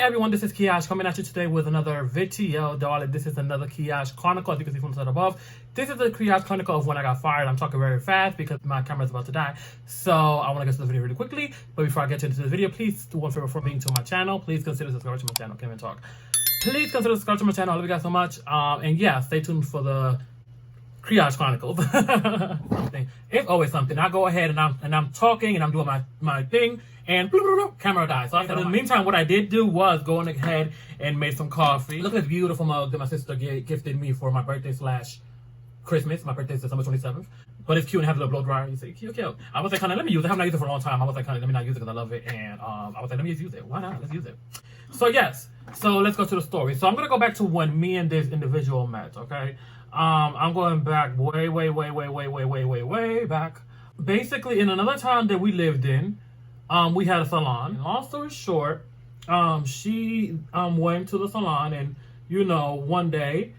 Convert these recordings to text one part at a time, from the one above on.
everyone, this is Kiaaj coming at you today with another video, darling. This is another Kiaaj Chronicle, as you can see from the side above. This is the Kiaaj Chronicle of when I got fired. I'm talking very fast because my camera is about to die. So I want to get to the video really quickly. But before I get into this video, please do one favor for being to my channel. Please consider subscribing to my channel. Can't even talk. Please consider subscribing to my channel. I love you guys so much. And yeah, stay tuned for the Kiaaj Chronicles. It's always something. I go ahead and I'm talking and I'm doing my thing, and camera dies. So in the meantime, what I did do was going ahead and made some coffee. Look at this beautiful mug that my sister gifted me for my birthday / Christmas. My birthday is December 27th. But it's cute and has a little blow dryer. You say, cute. I was like, honey, let me use it. I have not used it for a long time. I was like, honey, let me not use it because I love it. And I was like, let me just use it. Why not? Let's use it. So yes. So let's go to the story. So I'm going to go back to when me and this individual met, okay? I'm going back way back. Basically, in another town that we lived in, we had a salon. Long story short, she went to the salon, and one day,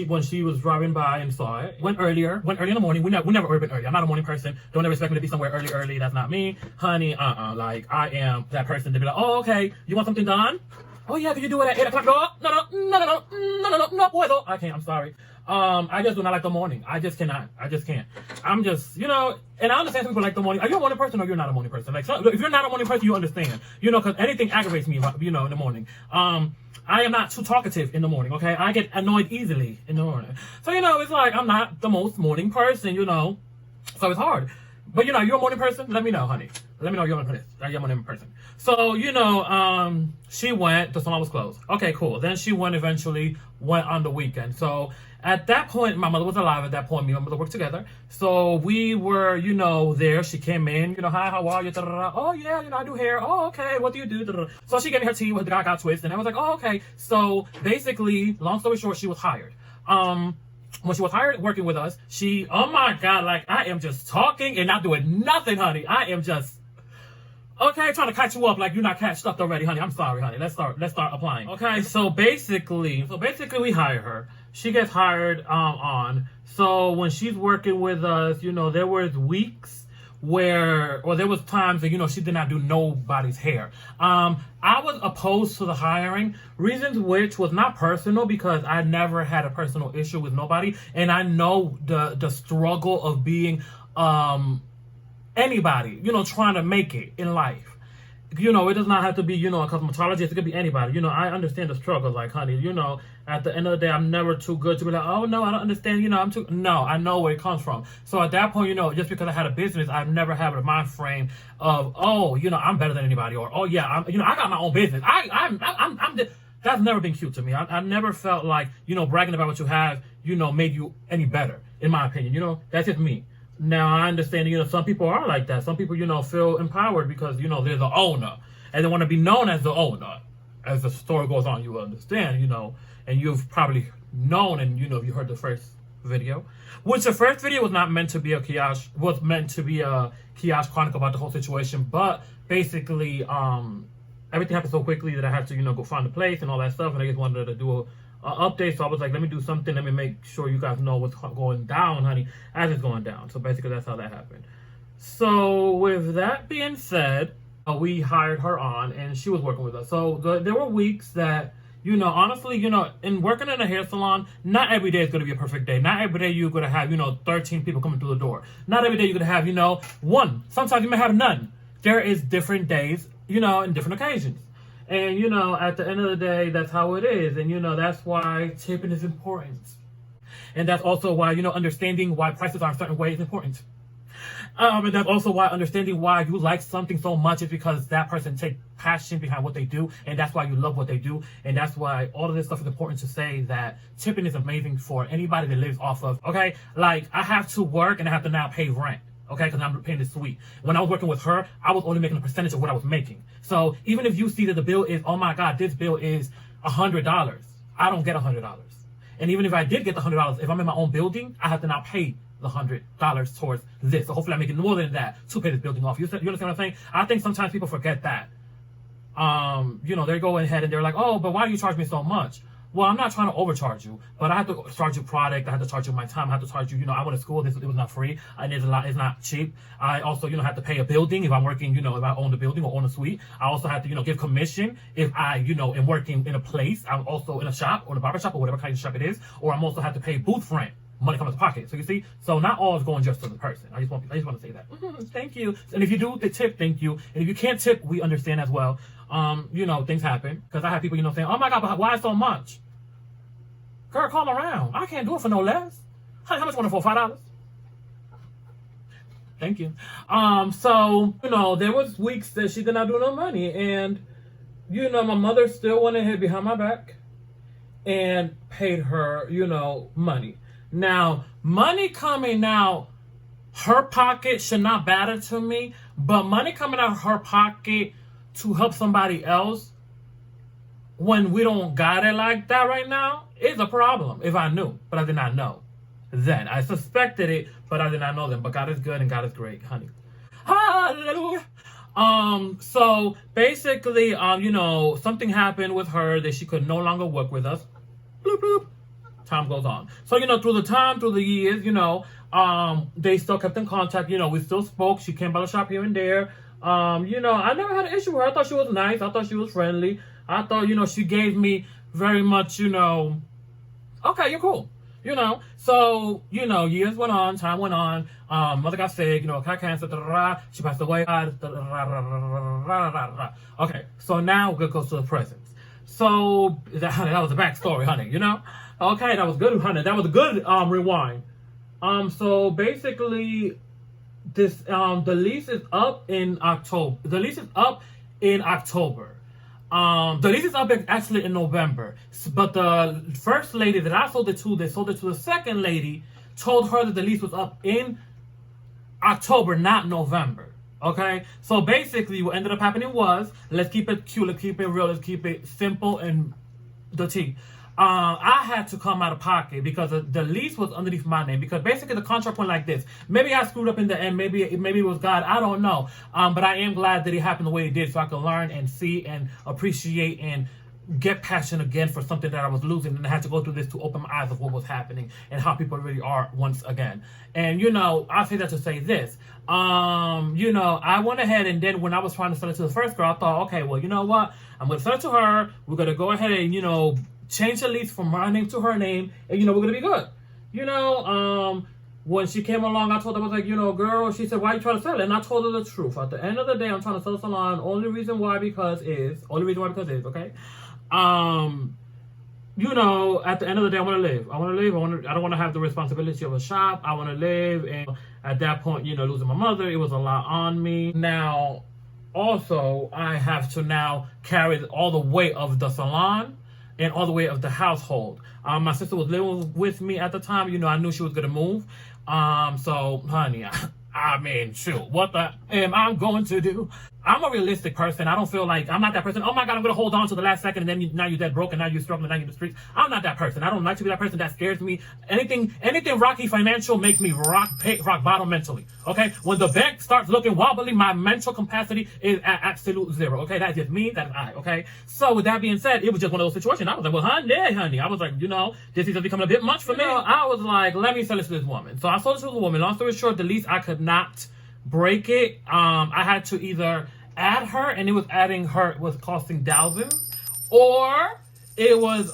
when she was driving by and saw it, went early in the morning. We never urban early. I'm not a morning person. Don't ever expect me to be somewhere early. That's not me, honey. Like I am that person to be like, oh, okay, you want something done? Oh yeah, can you do it at 8 o'clock? No, boy, though. I can't. I'm sorry. I just do not like the morning. I just cannot. I just can't. I'm just, and I understand people like the morning. Are you a morning person or you're not a morning person? Like, so, if you're not a morning person, you understand, because anything aggravates me, in the morning. I am not too talkative in the morning, okay? I get annoyed easily in the morning. So, it's like I'm not the most morning person, so it's hard. But, you're a morning person? Let me know, honey. Let me know you're a morning person. So, she went, the salon was closed. Okay, cool. Then she eventually went on the weekend. So, at that point, my mother was alive at that point. Me and my mother worked together. So, we were, there. She came in, hi, how are you? Da-da-da. Oh, yeah, I do hair. Oh, okay, what do you do? Da-da-da. So, she gave me her tea with the gaga twist. And I was like, oh, okay. So, basically, long story short, she was hired. When she was hired working with us, oh my God, like, I am just talking and not doing nothing, honey. I am just... Okay, trying to catch you up like you're not catched up already, honey. I'm sorry, honey. Let's start applying. Okay, so basically we hire her. She gets hired on. So when she's working with us, there was weeks there was times that, she did not do nobody's hair. I was opposed to the hiring, reasons which was not personal because I never had a personal issue with nobody. And I know the struggle of being, anybody, trying to make it in life. It does not have to be, a cosmetologist. It could be anybody. I understand the struggle. Like, honey, at the end of the day, I'm never too good to be like, oh, no, I don't understand. No, I know where it comes from. So at that point, just because I had a business, I've never had a mind frame of, oh, I'm better than anybody. Or, oh, yeah, I got my own business. That's never been cute to me. I never felt like, bragging about what you have, made you any better, in my opinion. That's just me. Now, I understand, some people are like that. Some people, feel empowered because, they're the owner. And they want to be known as the owner. As the story goes on, you will understand, and you've probably known and, you heard the first video. Which the first video was not meant to be a Kiaaj, was meant to be a Kiaaj Chronicle about the whole situation. But basically, everything happened so quickly that I had to, go find a place and all that stuff. And I just wanted to do a update. So I was like, let me do something. Let me make sure you guys know what's going down, honey, as it's going down. So basically, that's how that happened. So with that being said, we hired her on and she was working with us. So there were weeks that, honestly, in working in a hair salon, not every day is going to be a perfect day. Not every day you're going to have, 13 people coming through the door. Not every day you're going to have, one. Sometimes you may have none. There is different days, and different occasions. And, at the end of the day, that's how it is. And, that's why tipping is important. And that's also why, understanding why prices are a certain way is important. And that's also why understanding why you like something so much is because that person takes passion behind what they do. And that's why you love what they do. And that's why all of this stuff is important to say that tipping is amazing for anybody that lives off of, okay? Like, I have to work and I have to now pay rent. Okay, because I'm paying this suite. When I was working with her, I was only making a percentage of what I was making. So even if you see that the bill is, oh my God, this bill is $100, I don't get $100. And even if I did get the $100, if I'm in my own building, I have to now pay the $100 towards this. So hopefully I'm making more than that to pay this building off. You understand what I'm saying? I think sometimes people forget that. They go ahead and they're like, oh, but why do you charge me so much? well, I'm not trying to overcharge you, but I have to charge you product. I have to charge you my time. I have to charge you, I went to school. It was not free. And it's not cheap. I also, have to pay a building if I'm working, if I own the building or own a suite. I also have to, give commission if I, am working in a place. I'm also in a shop or a barber shop or whatever kind of shop it is. Or I'm also have to pay booth rent. Money comes to pocket. So you see, so not all is going just to the person. I just want to say that. Thank you. And if you do the tip, thank you. And if you can't tip, we understand as well. Things happen because I have people, saying, "Oh my God, but why so much?" Girl, call around. I can't do it for no less. How much want it for? $5? Thank you. So there was weeks that she did not do no money, and my mother still went ahead behind my back and paid her, money. Now, money coming out her pocket should not matter to me, but money coming out her pocket to help somebody else when we don't got it like that right now is a problem. If I knew, but I did not know then. I suspected it, but I did not know then. But God is good and God is great, honey. Hallelujah. So basically, something happened with her that she could no longer work with us. Bloop, bloop. Time goes on. So, through the years, they still kept in contact. We still spoke. She came by the shop here and there. I never had an issue with her. I thought she was nice. I thought she was friendly. I thought, she gave me very much, okay, you're cool. So, years went on, time went on. Mother got sick, cat cancer, she passed away. Okay, so now we're going to go to the present. So, that was the backstory, honey, Okay, that was good, honey. That was a good rewind. So basically, this the lease is up in October. The lease is up in October. The lease is up actually in November. But the first lady that I sold it to, they sold it to the second lady, told her that the lease was up in October, not November. Okay, so basically what ended up happening was, let's keep it cute, let's keep it real, let's keep it simple and the tea. I had to come out of pocket because the lease was underneath my name, because basically the contract went like this. Maybe I screwed up in the end, maybe it was God, I don't know. But I am glad that it happened the way it did, so I can learn and see and appreciate and get passion again for something that I was losing, and I had to go through this to open my eyes of what was happening and how people really are once again. And I say that to say this. I went ahead, and then when I was trying to sell it to the first girl, I thought, okay, well, you know what? I'm gonna sell it to her. We're gonna go ahead and change the lease from my name to her name, and we're gonna be good. When she came along, I told her, I was like, girl, she said, why are you trying to sell it? And I told her the truth. At the end of the day, I'm trying to sell a salon. Only reason why because is, okay? At the end of the day, I want to live. I don't want to have the responsibility of a shop. I want to live. And at that point, losing my mother, it was a lot on me. Now, also, I have to now carry all the weight of the salon and all the way of the household. My sister was living with me at the time. I knew she was going to move. So, honey, I mean, shoot, what the am I going to do? I'm a realistic person. I don't feel like, I'm not that person. Oh my God, I'm going to hold on to the last second, and then now you're dead broke, and now you're struggling, now you're in the streets. I'm not that person. I don't like to be that person. That scares me. Anything rocky financial makes me rock bottom mentally. Okay? When the bank starts looking wobbly, my mental capacity is at absolute zero. Okay? That's just me. That's I. Okay? So with that being said, it was just one of those situations. I was like, well, honey. I was like, this is becoming a bit much for me. I was like, let me sell this to this woman. So I sold it to the woman. Long story short, the lease I could not break it. I had to either add her, and it was adding her was costing thousands, or it was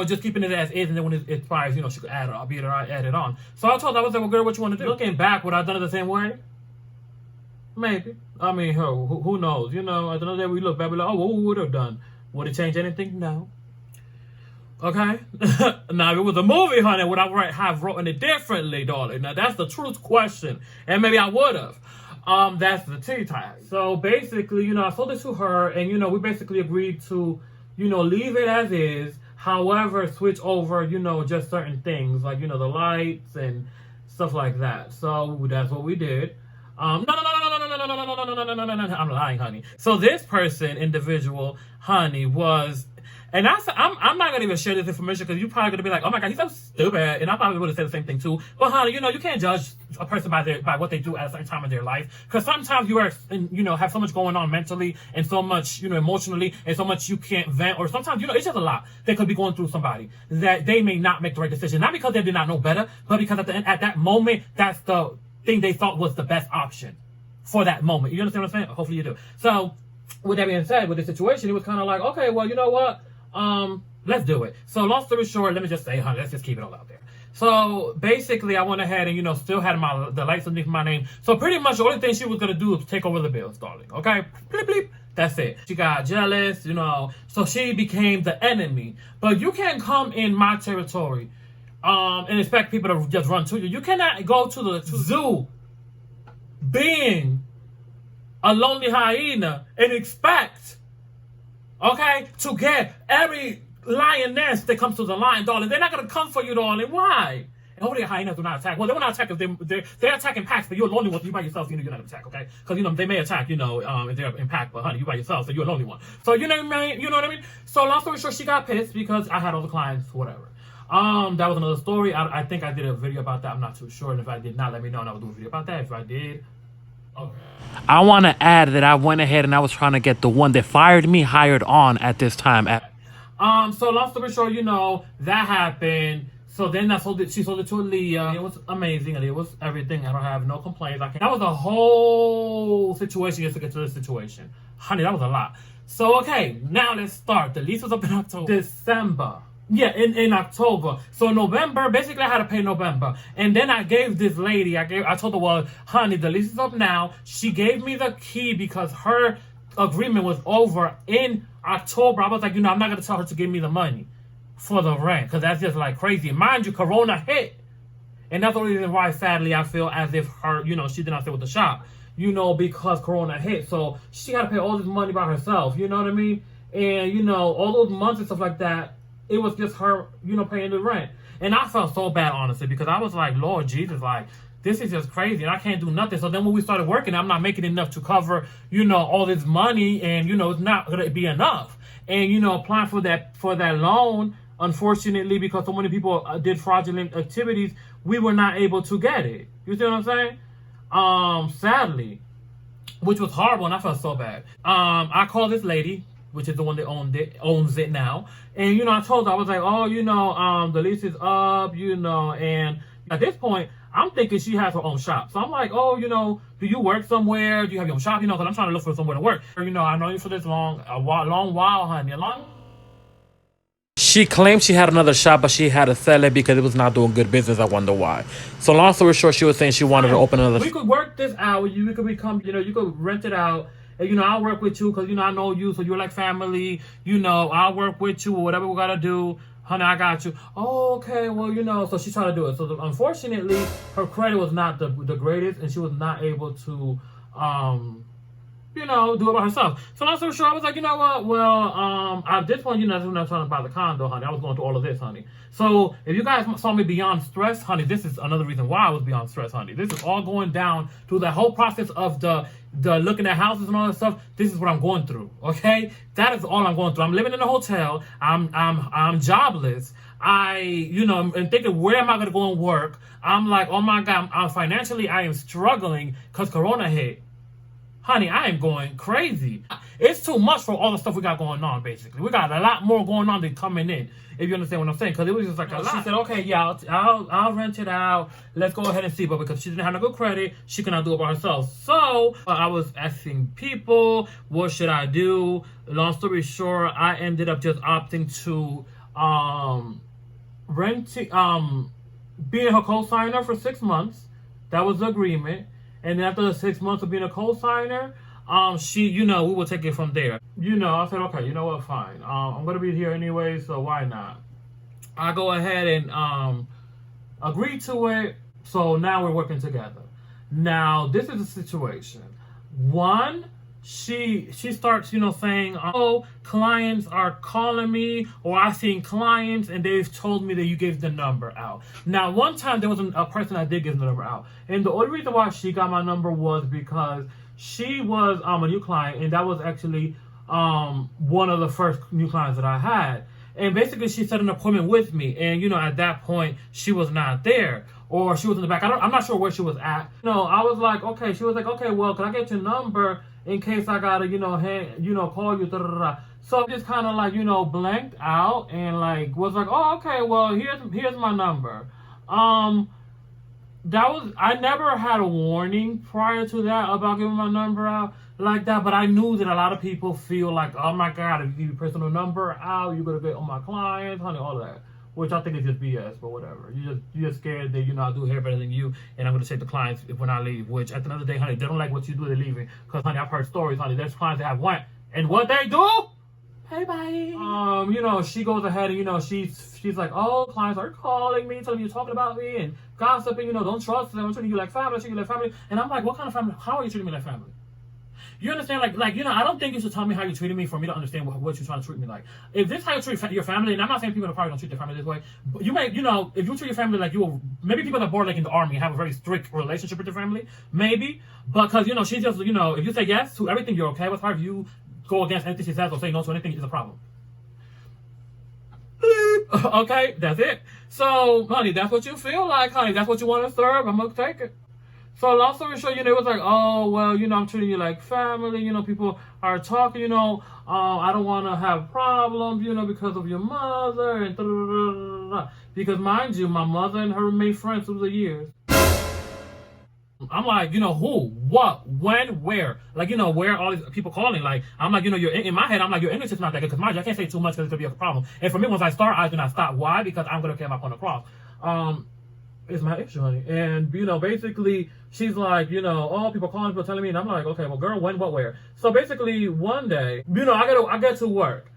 just keeping it as is, and then when it expires, she could add it. I'll be able to add it on. So I told her, I was like, well, girl, what you want to do? Looking back, would I have done it the same way? Maybe. I mean, who knows? At the end of the day, we look back, we're like, oh, what would have done? Would it change anything? No. Okay? Now, if it was a movie, honey, would I have written it differently, darling? Now, that's the truth question. And maybe I would have. That's the tea time. So, basically, I sold it to her, and, we basically agreed to, leave it as is. However, switch over, just certain things, like, the lights and stuff like that. So, that's what we did. No, I'm lying, honey. So, this individual, honey, was And I'm not gonna even share this information because you're probably gonna be like, oh my god, he's so stupid, and I probably would have said the same thing too. But honey, you know, you can't judge a person by what they do at a certain time of their life, because sometimes you are, you know, have so much going on mentally and so much, you know, emotionally, and so much you can't vent, or sometimes, you know, it's just a lot that could be going through somebody that they may not make the right decision, not because they did not know better, but because at that moment, that's the thing they thought was the best option for that moment. You understand what I'm saying? Hopefully you do. So with that being said, with the situation, it was kind of like, okay, well, you know what? Let's do it. So long story short, let me just say, honey, let's just keep it all out there. So basically, I went ahead and, you know, still had the lights underneath my name. So pretty much the only thing she was going to do was take over the bills, darling. Okay? Bleep, bleep. That's it. She got jealous, you know, so she became the enemy. But you can't come in my territory and expect people to just run to you. You cannot go to the zoo being a lonely hyena and expect, okay, to get every lioness that comes to the lion, darling. They're not going to come for you, darling. Why? And hopefully hyenas do not attack. Well, they will not attack if they're attacking packs, but you're a lonely one. You by yourself, you know, you're not going to attack, okay? Because, you know, they may attack, you know, if they're in pack, but honey, you by yourself, so you're a lonely one. So, you know what I mean? You know what I mean? So, long story short, she got pissed because I had all the clients, whatever. That was another story. I think I did a video about that. I'm not too sure. And if I did not, let me know and I will do a video about that. If I did, okay. I want to add that I went ahead and I was trying to get the one that fired me hired on at this time. So long story short, you know, that happened. So then she sold it to Aaliyah. It was amazing, and it was everything. I don't have no complaints. That was a whole situation just to get to this situation. Honey, that was a lot. So, okay, now let's start. The lease was up in October. December. Yeah, in October. So November, basically I had to pay November. And then I gave this lady, I told her, well, honey, the lease is up now. She gave me the key because her agreement was over in October. I was like, you know, I'm not going to tell her to give me the money for the rent, because that's just like crazy. Mind you, Corona hit. And that's the reason why, sadly, I feel as if her, you know, she did not stay with the shop, you know, because Corona hit. So she had to pay all this money by herself, you know what I mean? And, you know, all those months and stuff like that, it was just her, you know, paying the rent. And I felt so bad, honestly, because I was like, Lord Jesus, like, this is just crazy, and I can't do nothing. So then when we started working, I'm not making enough to cover, you know, all this money, and, you know, it's not going to be enough. And, you know, applying for that loan, unfortunately, because so many people did fraudulent activities, we were not able to get it. You see what I'm saying? Sadly, which was horrible, and I felt so bad. I called this lady, which is the one that owns it now. And, you know, I told her, I was like, oh, you know, the lease is up, you know, and at this point, I'm thinking she has her own shop. So I'm like, oh, you know, do you work somewhere? Do you have your own shop? You know, because I'm trying to look for somewhere to work. You know, I know you for this long while, honey. She claimed she had another shop, but she had to sell it because it was not doing good business. I wonder why. So long story short, she was saying she wanted to open another. We could work this out. We could become, you know, you could rent it out. And, you know, I'll work with you because, you know, I know you. So you're like family. You know, I'll work with you or whatever we got to do. Honey, I got you. Oh, okay, well, you know, so she tried to do it. So, unfortunately, her credit was not the greatest, and she was not able to, you know, do it by herself. So, long story short, I was like, you know what? Well, at this point, you know, I'm not trying to buy the condo, honey. I was going through all of this, honey. So, if you guys saw me beyond stress, honey, this is another reason why I was beyond stress, honey. This is all going down through the whole process of the looking at houses and all that stuff. This is what I'm going through, okay? That is all I'm going through. I'm living in a hotel. I'm jobless. You know, and thinking, where am I going to go and work? I'm like, oh my God, financially, I am struggling because Corona hit. Honey, I am going crazy. It's too much for all the stuff we got going on, basically. We got a lot more going on than coming in, if you understand what I'm saying. Because it was just like a lot. She said, okay, yeah, I'll rent it out. Let's go ahead and see. But because she didn't have no good credit, she cannot do it by herself. So I was asking people, what should I do? Long story short, I ended up just opting to being her co-signer for 6 months. That was the agreement. And then after the 6 months of being a co-signer, she, you know, we will take it from there. You know, I said, okay, you know what, fine. I'm going to be here anyway, so why not? I go ahead and agree to it. So now we're working together. Now, this is the situation. One, she starts, you know, saying, oh, clients are calling me, or I've seen clients and they've told me that you gave the number out. Now, one time there was a person that did give the number out. And the only reason why she got my number was because she was a new client, and that was actually one of the first new clients that I had. And basically, she set an appointment with me. And, at that point, she was not there. Or she was in the back. I'm not sure where she was at. I was like, okay. She was like, okay, well, can I get your number in case I gotta, call you? Da-da-da-da. So I just kind of like, blanked out and like was like, oh, okay, well, here's my number. I never had a warning prior to that about giving my number out like that, but I knew that a lot of people feel like, oh my God, if you give your personal number out, you're gonna get on my clients, honey, all of that. Which I think is just BS, but whatever. You're just scared that, I'll do hair better than you, and I'm going to take the clients when I leave. Which, at the end of the day, honey, they don't like what you do, they're leaving. Because, honey, I've heard stories, honey. There's clients that have went, and what they do? Hey, bye. She goes ahead and, she's like, oh, clients are calling me, telling me you're talking about me, and gossiping, don't trust them. I'm treating you like family, And I'm like, what kind of family? How are you treating me like family? You understand, I don't think you should tell me how you treated me for me to understand what you're trying to treat me like. If this is how you treat your family, and I'm not saying people probably don't treat their family this way, but you may, if you treat your family like maybe people that are born like in the army have a very strict relationship with their family, maybe, but because, she just, if you say yes to everything, you're okay with her. If you go against anything she says or say no to anything, it's a problem. Okay, that's it. So, honey, that's what you feel like, honey. That's what you want to serve. I'm going to take it. So long story short, it was like, oh, well, I'm treating you like family, people are talking, I don't want to have problems, because of your mother, and da-da-da-da-da-da. Because mind you, my mother and her made friends through the years. I'm like, who, what, when, where? Like, where all these people calling? Like, I'm like, you're in my head, I'm like, your English is not that good, because mind you, I can't say too much because it's going to be a problem. And for me, once I start, I do not stop. Why? Because I'm going to get my point across. It's my issue, honey. And, basically, she's like, oh, people calling, people telling me. And I'm like, okay, well, girl, when, what, where? So basically, one day, I get to work.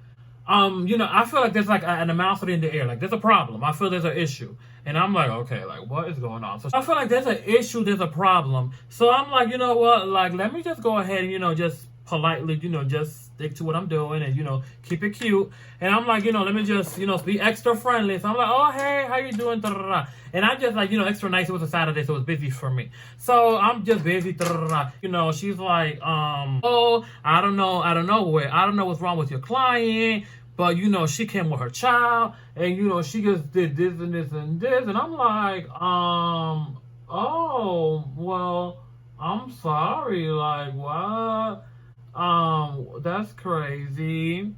I feel like there's like an animosity in the air. Like, there's a problem. I feel there's an issue. And I'm like, okay, like, what is going on? So I feel like there's an issue, there's a problem. So I'm like, you know what? Like, let me just go ahead and, just politely, just stick to what I'm doing and, keep it cute. And I'm like, let me just, be extra friendly. So I'm like, oh, hey, how you doing? Da-da-da-da. And I just like, extra nice. It was a Saturday, so it was busy for me. So I'm just busy. Da-da-da-da. She's like, oh, I don't know what's wrong with your client. But, she came with her child. And, she just did this and this and this. And I'm like, oh, well, I'm sorry. Like, what? That's crazy.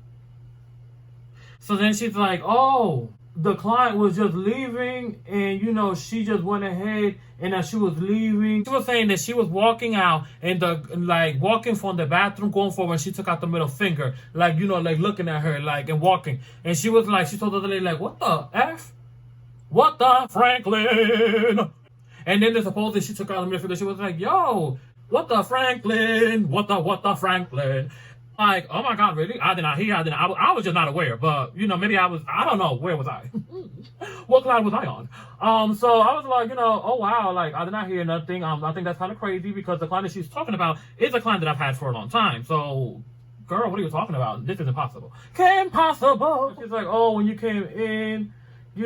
So then she's like, oh, the client was just leaving and, she just went ahead and as she was leaving, she was saying that she was walking out and walking from the bathroom going forward and she took out the middle finger, like looking at her, and walking. And she was like, she told the other lady, like, what the F? What the Franklin? And then supposedly she took out the middle finger. She was like, yo, what the Franklin? What the Franklin? Like, oh my God, really? I did not hear. I was just not aware. But, maybe I don't know. Where was I? What cloud was I on? So I was like, oh wow, like, I did not hear nothing. I think that's kind of crazy because the client that she's talking about is a client that I've had for a long time. So, girl, what are you talking about? This is impossible. Impossible. She's like, oh, when you came in,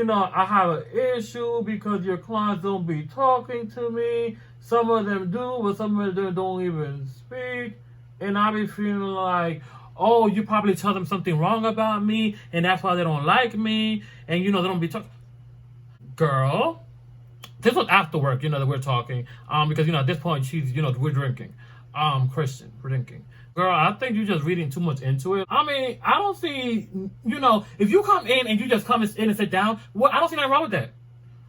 I have an issue because your clients don't be talking to me. Some of them do, but some of them don't even speak. And I be feeling like, oh, you probably tell them something wrong about me, and that's why they don't like me, and, they don't be talking. Girl, this was after work, that we're talking, because, at this point, she's, we're drinking. Christian, we're drinking. Girl, I think you're just reading too much into it. I mean, I don't see, if you come in and you just come in and sit down, I don't see nothing wrong with that.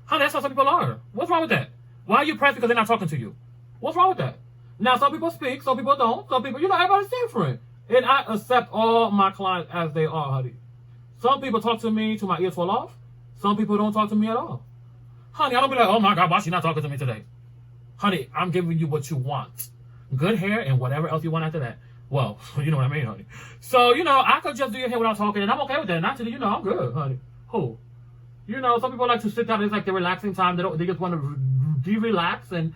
Honey, that's how some people are. What's wrong with that? Why are you pressed because they're not talking to you? What's wrong with that? Now, some people speak, some people don't. Some people, everybody's different. And I accept all my clients as they are, honey. Some people talk to me till my ears fall off. Some people don't talk to me at all. Honey, I don't be like, oh my God, why she not talking to me today? Honey, I'm giving you what you want. Good hair and whatever else you want after that. Well, you know what I mean, honey. So, I could just do your hair without talking, and I'm okay with that. And actually, I'm good, honey. Who? Some people like to sit down. It's like their relaxing time. They just want to de-relax and,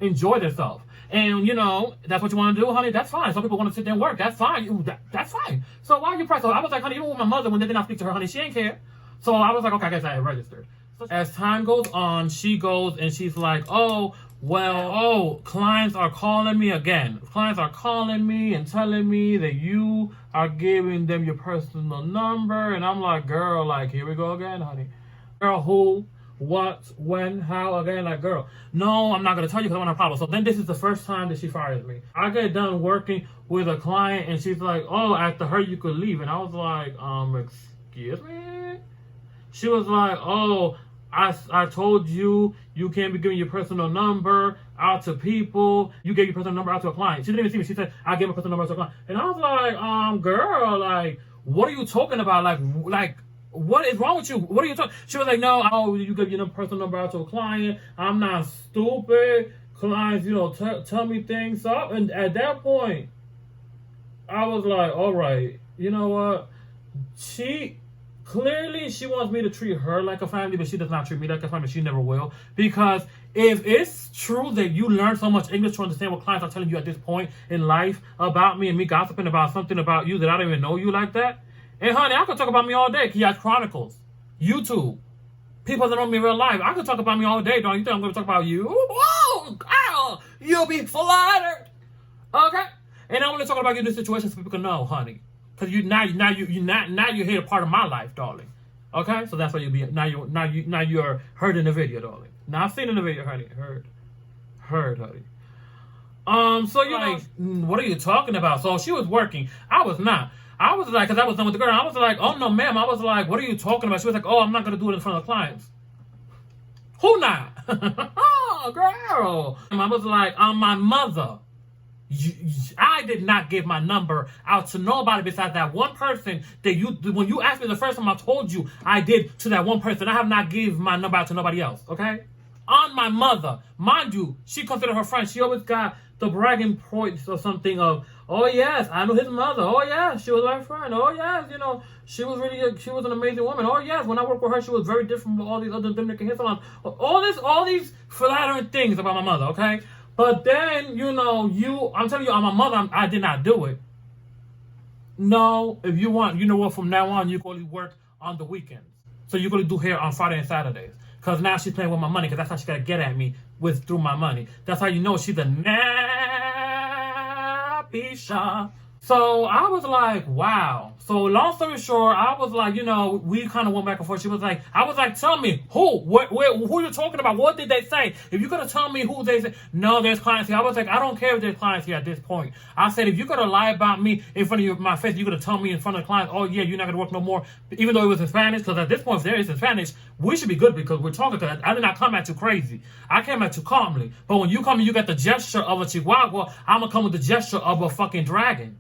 enjoy themselves. And, that's what you want to do, honey. That's fine. Some people want to sit there and work. That's fine. That's fine. So why are you pressed? So I was like, honey, even with my mother, when they did not speak to her, honey, she ain't care. So I was like, okay, I guess I had registered. So as time goes on, she goes and she's like, oh, Well, oh, clients are calling me again. Clients are calling me and telling me that you are giving them your personal number. And I'm like, girl, like, here we go again, honey. Girl, who, what, when, how, again, like, girl. No, I'm not going to tell you because I want to problem. So then this is the first time that she fires me. I get done working with a client and she's like, oh, after her, you could leave. And I was like, excuse me? She was like, oh, I told you can't be giving your personal number out to people. You gave your personal number out to a client. She didn't even see me. She said, I gave my personal number to a client. And I was like, girl, like, what are you talking about? Like, what is wrong with you? What are you talking? She was like, no, oh, you gave your personal number out to a client. I'm not stupid. Clients, tell me things. So, and at that point, I was like, all right, you know what? Clearly, she wants me to treat her like a family, but she does not treat me like a family. She never will. Because if it's true that you learn so much English to understand what clients are telling you at this point in life about me and me gossiping about something about you that I don't even know you like that. And honey, I could talk about me all day. Kiaaj Chronicles, YouTube, people that know me in real life. I could talk about me all day. Don't you think I'm going to talk about you? Whoa, girl, you'll be flattered. Okay? And I'm only talking about you in this situation so people can know, honey. Because now you're here part of my life, darling. Okay, so that's why you're heard in the video, darling. Not seen in the video, honey. Heard, honey. So you're like, what are you talking about? So she was working. I was not. I was like, because I was done with the girl. I was like, oh no, ma'am. I was like, what are you talking about? She was like, oh, I'm not gonna do it in front of the clients. Who not? Oh, girl. I was like, my mother. I did not give my number out to nobody besides that one person that when you asked me the first time, I told you I did to that one person. I have not given my number out to nobody else, okay? On my mother. Mind you, she considered her friend. She always got the bragging points or something of, oh yes, I know his mother. Oh yes, she was my friend. Oh yes, she was an amazing woman. Oh yes, when I worked with her, she was very different from all these other Dominican hair salons. All these flattering things about my mother, okay? But then, I'm telling you, on my mother, I did not do it. No, if you want, you know what, from now on, you can only work on the weekends. So you're going to do hair on Friday and Saturdays. Because now she's playing with my money, because that's how she got to get at me through my money. That's how you know she's a nappy shop. So I was like, wow. So long story short, I was like, we kind of went back and forth. I was like, tell me, who you talking about? What did they say? If you're going to tell me who they say, no, there's clients here. I was like, I don't care if there's clients here at this point. I said, if you're going to lie about me in front of my face, you're going to tell me in front of the clients, oh yeah, you're not going to work no more, even though it was in Spanish, because at this point, if there is in Spanish, we should be good because we're talking, because I did not come at you crazy. I came at you calmly. But when you come and you got the gesture of a chihuahua, I'm going to come with the gesture of a fucking dragon.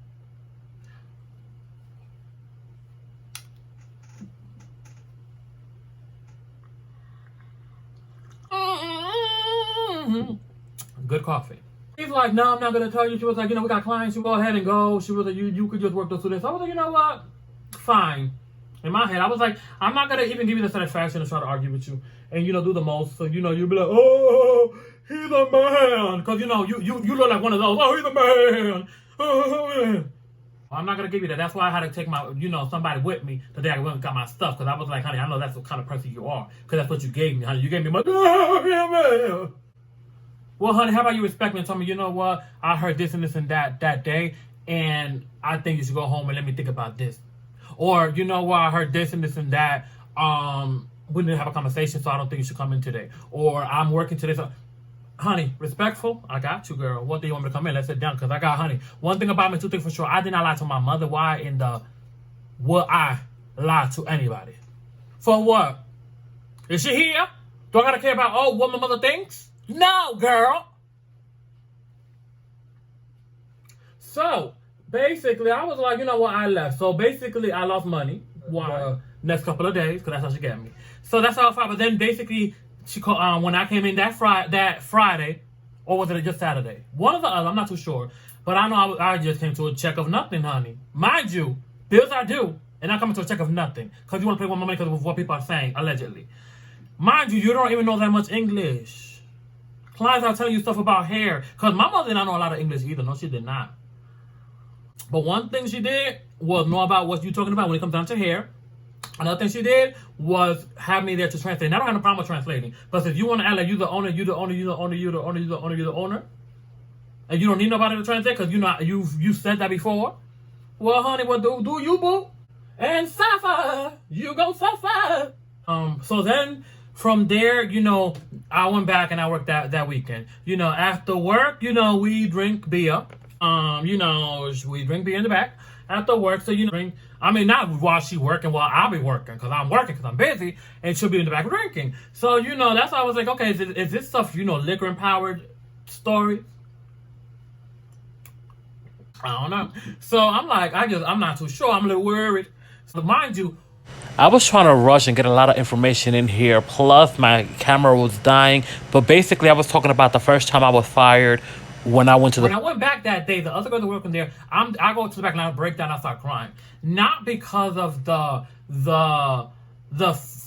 Good coffee. He's like, no, I'm not going to tell you. She was like, we got clients. You go ahead and go. She was like, you could just work those 2 days. I was like, you know what? Fine. In my head, I was like, I'm not going to even give you the satisfaction to try to argue with you and, do the most. So, you'll be like, oh, he's a man. Because, you look like one of those. Oh, he's a man. Oh, I'm not going to give you that. That's why I had to take my, somebody with me the day I went and got my stuff. Because I was like, honey, I know that's the kind of person you are. Because that's what you gave me, honey. You gave me my, oh, yeah, man. Well, honey, how about you respect me and tell me, you know what? I heard this and this and that day, and I think you should go home and let me think about this. Or, you know what? I heard this and this and that. We didn't have a conversation, so I don't think you should come in today. Or I'm working today. So, honey, respectful? I got you, girl. What do you want me to come in? Let's sit down, because I got, honey. One thing about me, 2 things for sure. I did not lie to my mother. Why in the would I lie to anybody? For what? Is she here? Do I got to care about, what my mother thinks? No, girl. So, basically, I was like, you know what, I left. So, basically, I lost money. Why? Next couple of days, because that's how she got me. So, that's how I found. But then, basically, she called, when I came in that Friday, or was it just Saturday? One of the other, I'm not too sure. But I know I just came to a check of nothing, honey. Mind you, bills I do, and I come to a check of nothing. Because you want to pay more money because of what people are saying, allegedly. Mind you, you don't even know that much English. Clients are telling you stuff about hair. Because my mother did not know a lot of English either. No, she did not. But one thing she did was know about what you're talking about when it comes down to hair. Another thing she did was have me there to translate. And I don't have no problem with translating. But if you want to act like you the owner, you the owner, you the owner, you the owner, you the owner, you the owner, and you don't need nobody to translate because you said that before. Well, honey, what do you, boo? And suffer. You go suffer. So then from there, I went back and I worked that weekend. After work, we drink beer. We drink beer in the back after work. So, drink. I mean, not while she working, while I'll be working, because I'm working, because I'm busy, and she'll be in the back drinking. So, that's why I was like, okay, is this stuff, liquor empowered story? I don't know. So I'm like, I'm not too sure. I'm a little worried. So mind you, I was trying to rush and get a lot of information in here. Plus, my camera was dying. But basically, I was talking about the first time I was fired when I went to when I went back that day, the other girls that working there, I go to the back and I break down. I start crying, not because of the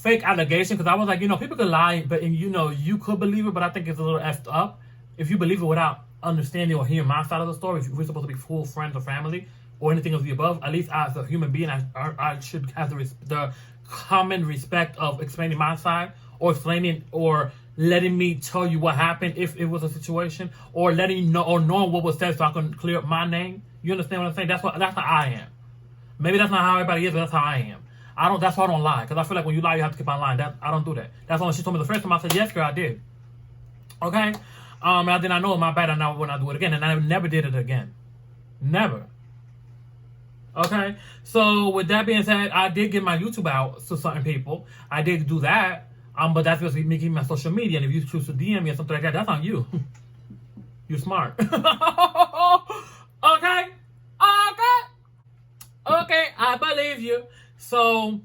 fake allegation, because I was like, people could lie, but you could believe it, but I think it's a little effed up if you believe it without understanding or hearing my side of the story. If we're supposed to be full friends or family or anything of the above, at least as a human being, I should have the common respect of explaining my side, or explaining or letting me tell you what happened if it was a situation, or letting you know or knowing what was said so I can clear up my name. You understand what I'm saying? That's how I am. Maybe that's not how everybody is, but that's how I am. That's why I don't lie, because I feel like when you lie, you have to keep on lying. I don't do that. That's why when she told me the first time, I said, yes, girl, I did. Okay? And I did not know it, my bad, and I would not do it again. And I never did it again. Never. Okay? So, with that being said, I did get my YouTube out to certain people. I did do that. But that's just me keeping my social media. And if you choose to DM me or something like that, that's on you. You're smart. Okay? Okay, I believe you. So,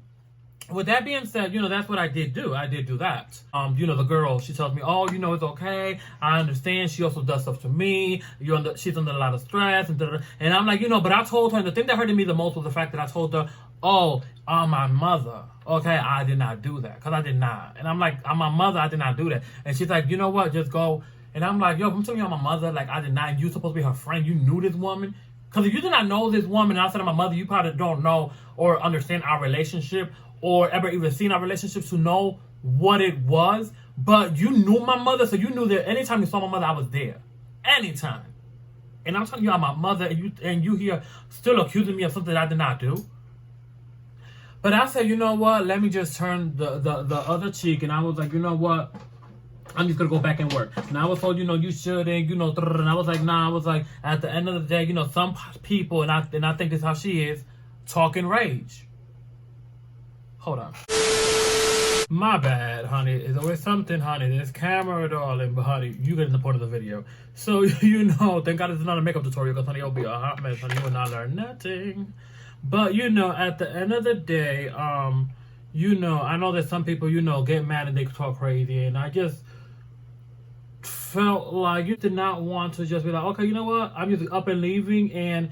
with that being said, that's what I did do. I did do that. The girl, she tells me, oh, it's okay. I understand. She also does stuff to me. She's under a lot of stress. And I'm like, but I told her, and the thing that hurted me the most was the fact that I told her, oh, I'm my mother. Okay, I did not do that. Because I did not. And I'm like, I'm my mother. I did not do that. And she's like, you know what? Just go. And I'm like, yo, I'm telling you I'm my mother. Like, I did not. And you're supposed to be her friend. You knew this woman. Because if you did not know this woman and I said I'm my mother, you probably don't know or understand our relationship, or ever even seen our relationships to know what it was. But you knew my mother, so you knew that anytime you saw my mother, I was there. Anytime. And I'm telling you I'm my mother, and you here still accusing me of something I did not do. But I said, you know what? Let me just turn the other cheek. And I was like, you know what? I'm just going to go back and work. And I was told, you shouldn't, and I was like, nah. I was like, at the end of the day, some people, and I think this is how she is, talking rage. Hold on. My bad, honey. It's always something, honey. There's camera, darling, but honey, you get in the point of the video. So, thank God it's not a makeup tutorial, because honey, it'll be a hot mess, honey. You will not learn nothing. But, at the end of the day, I know that some people, get mad and they talk crazy, and I just felt like you did not want to just be like, okay, you know what? I'm just up and leaving, and,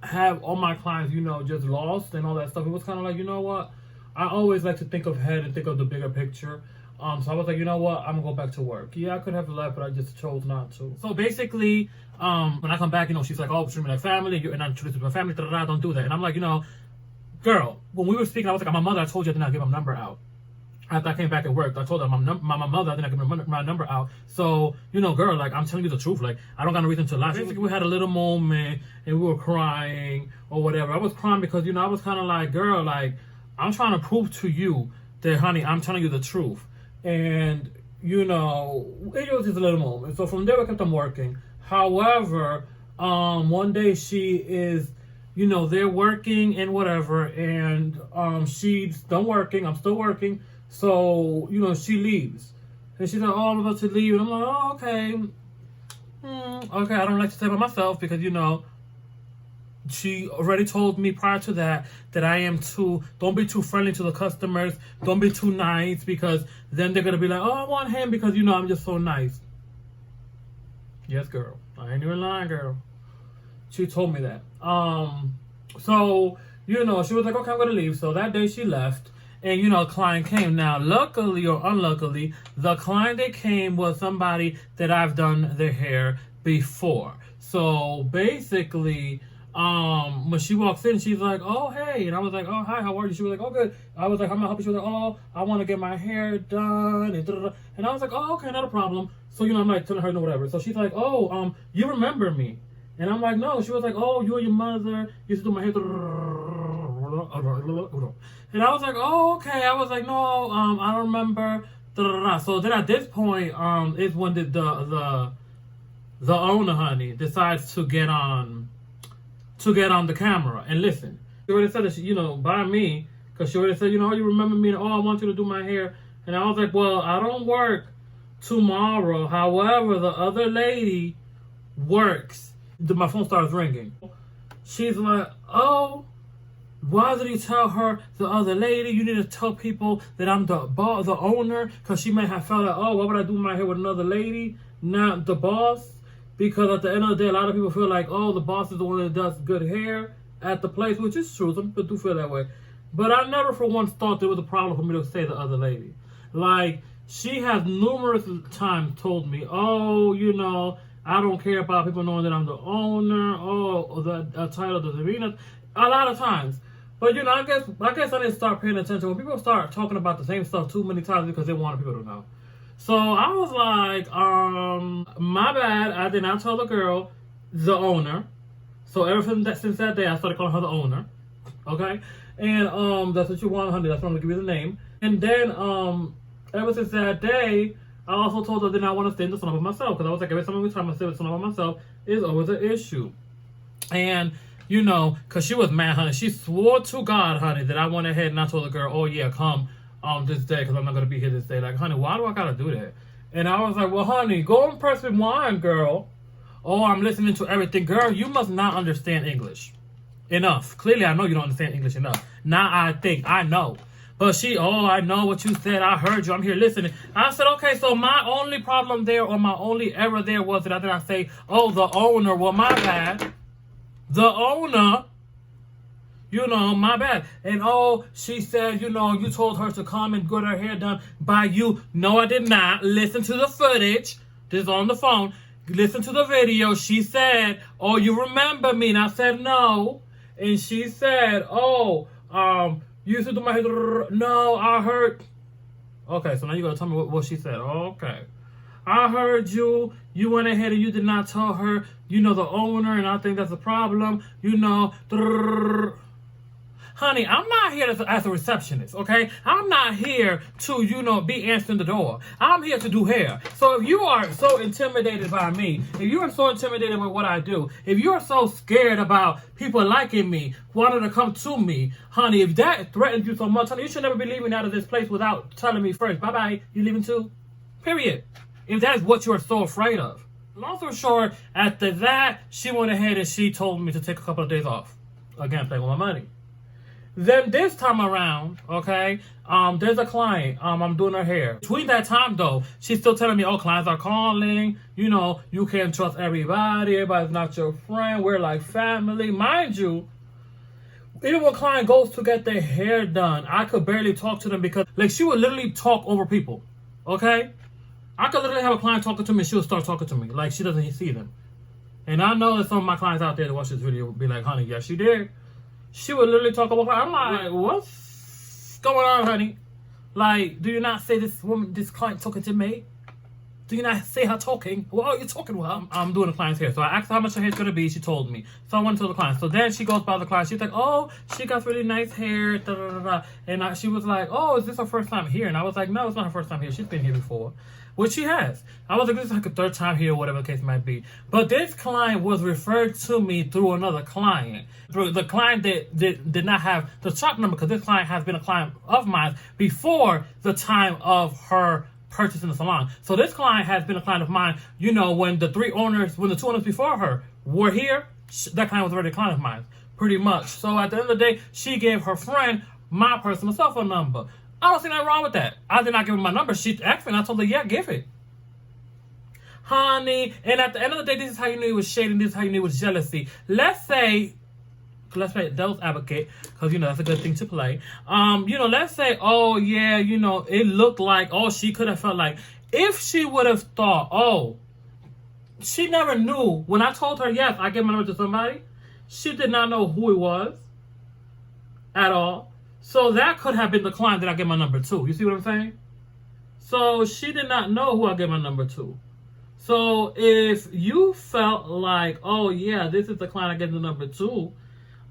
have all my clients, just lost and all that stuff. It was kind of like, you know what? I always like to think ahead and think of the bigger picture. So I was like, you know what? I'm going to go back to work. Yeah, I could have left, but I just chose not to. So basically, when I come back, she's like, oh, treat me like family, and I introduced to my family, don't do that. And I'm like, girl, when we were speaking, I was like, I'm my mother, I told you I did not give my number out. After I came back and worked, I told her my mother, I did not give my number out. So, girl, like, I'm telling you the truth. Like, I don't got no reason to lie. Basically, we had a little moment, and we were crying or whatever. I was crying because, I was kind of like, girl, like, I'm trying to prove to you that, honey, I'm telling you the truth. And, it was just a little moment. So from there, I kept on working. However, one day she is, they're working and whatever, and she's done working. I'm still working. So, she leaves. And she's like, oh, I'm about to leave. And I'm like, oh, okay. Okay, I don't like to say by myself because, she already told me prior to that I don't be too friendly to the customers. Don't be too nice, because then they're going to be like, oh, I want him because, I'm just so nice. Yes, girl. I ain't even lying, girl. She told me that. So, she was like, okay, I'm going to leave. So that day she left. And, a client came. Now, luckily or unluckily, the client that came was somebody that I've done their hair before. So, basically, when she walks in, she's like, oh, hey. And I was like, oh, hi, how are you? She was like, oh, good. I was like, how may I help you? She was like, oh, I want to get my hair done. And I was like, oh, okay, not a problem. So, you know, I'm like telling her no, whatever. So she's like, oh, you remember me? And I'm like, no. She was like, oh, you and your mother used to do my hair. And I was like, oh, okay. I was like, no, I don't remember. So then at this point, is when the owner, honey, decides to get on the camera and listen. She already said that she, you know, by me, because she already said, you know, you remember me, and oh, I want you to do my hair. And I was like, well, I don't work tomorrow. However, the other lady works. My phone starts ringing. She's like, oh, why did he tell her, the other lady, you need to tell people that I'm the owner, because she may have felt like, oh, why would I do my hair with another lady, not the boss? Because at the end of the day, a lot of people feel like, oh, the boss is the one that does good hair at the place, which is true. Some people do feel that way. But I never for once thought there was a problem for me to say the other lady. Like, she has numerous times told me, oh, you know, I don't care about people knowing that I'm the owner, or the title doesn't mean it. A lot of times. But, you know, I guess I need to start paying attention. When people start talking about the same stuff too many times because they want people to know. So I was like, my bad. I did not tell the girl, the owner. So ever since that day, I started calling her the owner. Okay? And that's what you want, honey. That's what I'm going to give you the name. And then ever since that day, I also told her that I want to stay in the salon by myself. Because I was like, every time I stay in the salon by myself, is always an issue. And, you know, because she was mad, honey. She swore to God, honey, that I went ahead and I told the girl, oh, yeah, come this day, because I'm not going to be here this day. Like, honey, why do I got to do that? And I was like, well, honey, go and press rewind, girl. Oh, I'm listening to everything. Girl, you must not understand English enough. Clearly, I know you don't understand English enough. Now I think, I know. But she, oh, I know what you said. I heard you. I'm here listening. I said, okay, so my only problem there, or my only error there was that I did not say, oh, the owner. Well, my bad. The owner, you know, my bad. And oh, she said, you know, you told her to come and get her hair done by you. No, I did not. Listen to the footage. This is on the phone. Listen to the video. She said, oh, you remember me? And I said, no. And she said, oh, you used to do my hair. No, I heard. Okay, so now you got to tell me what she said. Okay. I heard you. You went ahead and you did not tell her, you know, the owner, and I think that's a problem. You know, honey, I'm not here as a receptionist, okay? I'm not here to, you know, be answering the door. I'm here to do hair. So if you are so intimidated by me, if you are so intimidated with what I do, if you are so scared about people liking me, wanting to come to me, honey, if that threatens you so much, honey, you should never be leaving out of this place without telling me first. Bye-bye. You leaving too? Period. If that is what you are so afraid of. Long story short, after that, she went ahead and she told me to take a couple of days off. Again, playing with my money. Then this time around, okay, there's a client, I'm doing her hair. Between that time, though, she's still telling me, oh, clients are calling, you know, you can't trust everybody, everybody's not your friend, we're like family. Mind you, even when a client goes to get their hair done, I could barely talk to them because, like, she would literally talk over people, okay? I could literally have a client talking to me and she would start talking to me like she doesn't see them. And I know that some of my clients out there that watch this video would be like, honey, yes, she did. She would literally talk about her. I'm like, what's going on, honey? Like, do you not say this client talking to me? Do you not say her talking? What are you talking about? I'm doing the client's hair. So I asked her how much her hair's going to be. She told me. So I went to the client. So then she goes by the client. She's like, oh, she got really nice hair. Da, da, da, da. And she was like, oh, is this her first time here? And I was like, no, it's not her first time here. She's been here before. Which she has. I was like, this is like her third time here, whatever the case might be. But this client was referred to me through another client. Through the client that did not have the top number, because this client has been a client of mine before the time of her purchase in the salon. So this client has been a client of mine, you know, when the two owners before her were here, that client was already a client of mine, pretty much. So at the end of the day, she gave her friend my personal cell phone number. I don't see nothing wrong with that. I did not give her my number. She asked me and I told her, yeah, give it. Honey, and at the end of the day, this is how you knew it was shading. This is how you knew it was jealousy. Let's play devil's advocate, because, you know, that's a good thing to play. You know, let's say, oh, yeah, you know, it looked like, oh, she could have felt like, if she would have thought, oh, she never knew. When I told her, yes, I gave my number to somebody, She did not know who it was at all. So that could have been the client that I gave my number to. You see what I'm saying? So she did not know who I gave my number to. So if you felt like, oh yeah, this is the client I gave the number to,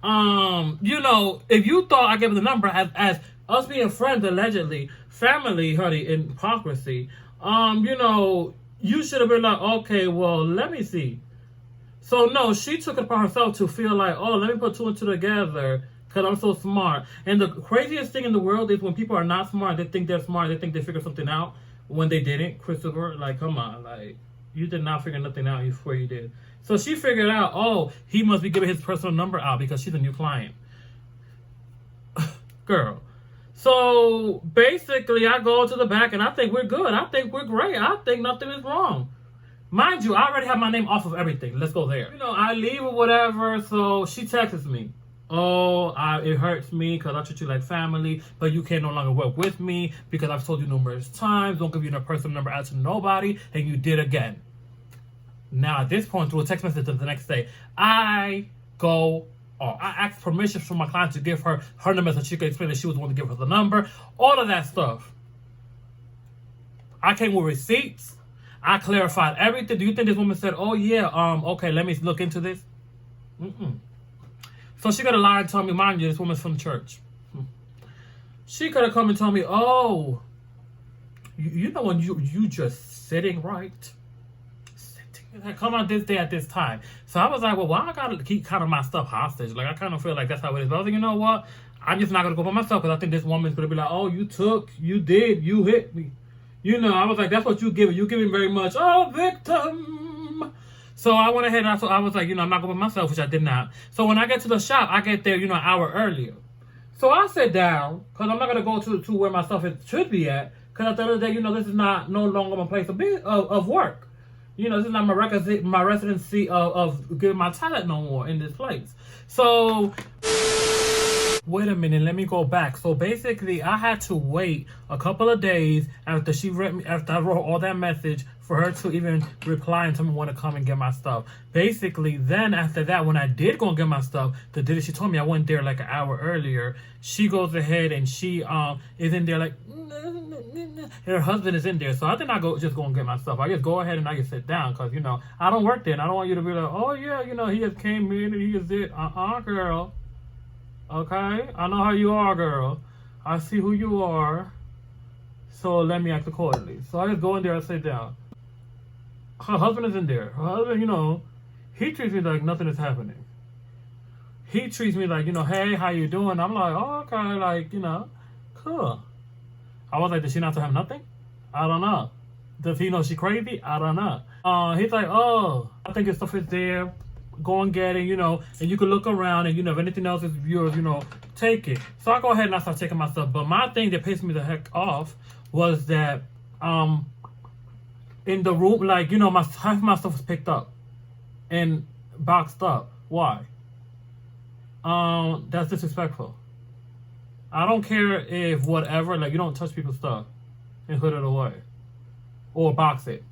you know, if you thought I gave the number as us being friends, allegedly, family, honey, in hypocrisy, you know, you should have been like, okay, well, let me see. So no, she took it upon herself to feel like, oh, let me put two and two together because I'm so smart. And the craziest thing in the world is when people are not smart, they think they're smart, they think they figured something out when they didn't. Christopher, like, come on, like, you did not figure nothing out before you did. So she figured out, oh, he must be giving his personal number out because she's a new client. Girl. So basically, I go to the back and I think we're good. I think we're great. I think nothing is wrong. Mind you, I already have my name off of everything. Let's go there. You know, I leave or whatever, so she texts me. Oh, it hurts me because I treat you like family, but you can no longer work with me because I've told you numerous times, don't give you a personal number out to nobody, and you did again. Now, at this point, through a text message the next day, I go off. I asked permission from my client to give her number so she could explain that she was the one to give her the number. All of that stuff. I came with receipts. I clarified everything. Do you think this woman said, oh, yeah, okay, let me look into this? Mm-mm. So she could have lied and told me, mind you, this woman's from church. She could have come and told me, oh, you know when you just sitting right? Come out this day at this time. So I was like, well, why I gotta keep kind of my stuff hostage? Like, I kind of feel like that's how it is. But I was like, you know what? I'm just not gonna go by myself because I think this woman's gonna be like, oh, you hit me. You know, I was like, that's what you giving. You giving very much, oh, victim. So I went ahead and I was like, you know, I'm not going by myself, which I did not. So when I get to the shop, I get there, you know, an hour earlier. So I sit down because I'm not gonna go to where my stuff should be at. Because at the end of the day, you know, this is no longer my place of work. You know, this is not my residency of giving my talent no more in this place. So, wait a minute, let me go back. So basically, I had to wait a couple of days after after I wrote all that message for her to even reply and tell me when to come and get my stuff. Basically, then after that, when I did go and get my stuff, the day that she told me I went there like an hour earlier, she goes ahead and she is in there like, her husband is in there. So I did not just go and get my stuff. I just go ahead and I just sit down because, you know, I don't work there. And I don't want you to be like, oh, yeah, you know, he just came in and he just did. Girl. Okay? I know how you are, girl. I see who you are. So let me act accordingly. So I just go in there and sit down. Her husband is in there. Her husband, you know, he treats me like nothing is happening. He treats me like, you know, hey, how you doing? I'm like, oh, okay, like, you know, cool. I was like, does she not have nothing? I don't know. Does he know she crazy? I don't know. He's like, oh, I think your stuff is there. Go and get it, you know, and you can look around and, you know, if anything else is yours, you know, take it. So I go ahead and I start taking my stuff. But my thing that pissed me the heck off was that in the room, like, you know, half my stuff was picked up and boxed up. Why? That's disrespectful. I don't care if whatever, like, you don't touch people's stuff and put it away or box it.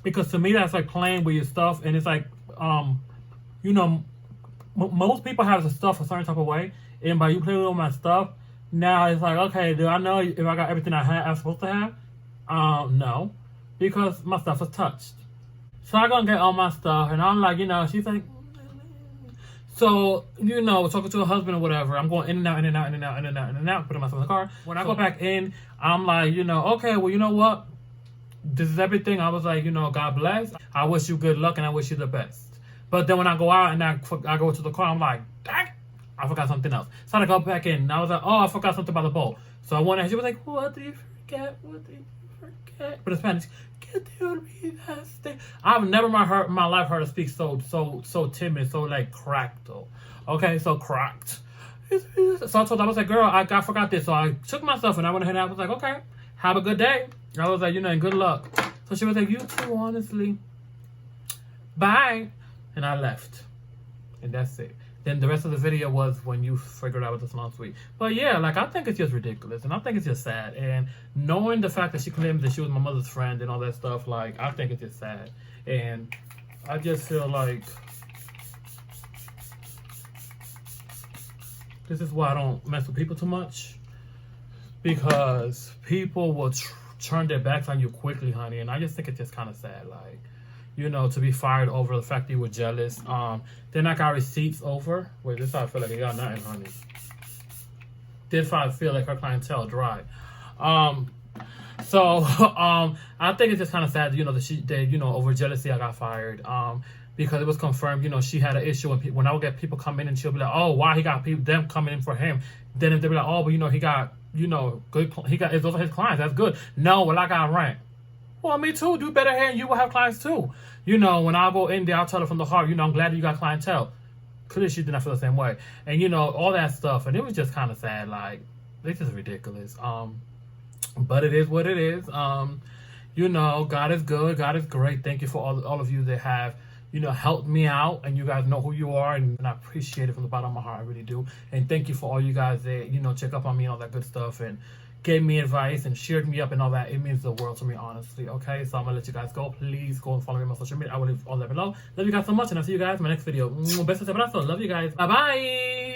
Because to me, that's like playing with your stuff. And it's like, you know, most people have the stuff a certain type of way. And by you playing with my stuff, now it's like, okay, do I know if I got everything I'm supposed to have? No. Because my stuff was touched. So I go and get all my stuff. And I'm like, you know, she's like, so, you know, talking to her husband or whatever, I'm going in and out, putting myself in the car. When I go back in, I'm like, you know, okay, well, you know what? This is everything. I was like, you know, God bless. I wish you good luck and I wish you the best. But then when I go out and I go to the car, I'm like, dang, I forgot something else. So I go back in and I was like, oh, I forgot something about the bowl. So I went and she was like, what did you forget? What did you forget? But in Spanish, ¿qué te olvidaste? I've never in my life heard her speak so timid, so like cracked though. Okay, so cracked. So I told her, I was like, girl, I forgot this. So I took myself and I went ahead and I was like, okay, have a good day. I was like, you know, and good luck. So she was like, you too, honestly. Bye. And I left. And that's it. Then the rest of the video was when you figured out what the small sweet. But yeah, like, I think it's just ridiculous. And I think it's just sad. And knowing the fact that she claimed that she was my mother's friend and all that stuff, like, I think it's just sad. And I just feel like This is why I don't mess with people too much, because people will turn their backs on you quickly, honey. And I just think it's just kind of sad, like, you know, to be fired over the fact that you were jealous. Then I got receipts over. Wait, this how I feel like I got nothing, honey. This how I feel like her clientele dry. So I think it's just kind of sad, you know, that you know, over jealousy I got fired. Because it was confirmed, you know, she had an issue when I would get people come in and she'll be like, oh, why he got them coming in for him? Then if they be like, oh, but you know, he got, you know, good, those are his clients, that's good. No, well, I got rent. Well, me too. Do better here, and you will have clients too. You know, when I go in there, I'll tell her from the heart, you know, I'm glad you got clientele. Clearly, she did not feel the same way, and you know, all that stuff, and it was just kind of sad. Like, this is ridiculous. But it is what it is. You know, God is good. God is great. Thank you for all of you that have, you know, helped me out, and you guys know who you are, and I appreciate it from the bottom of my heart. I really do. And thank you for all you guys that, you know, check up on me and all that good stuff, and gave me advice and cheered me up and all that. It means the world to me, honestly. Okay, so I'm gonna let you guys go. Please go and follow me on my social media. I will leave all that below. Love you guys so much, and I'll see you guys in my next video. Besos, abrazos. Love you guys. Bye bye.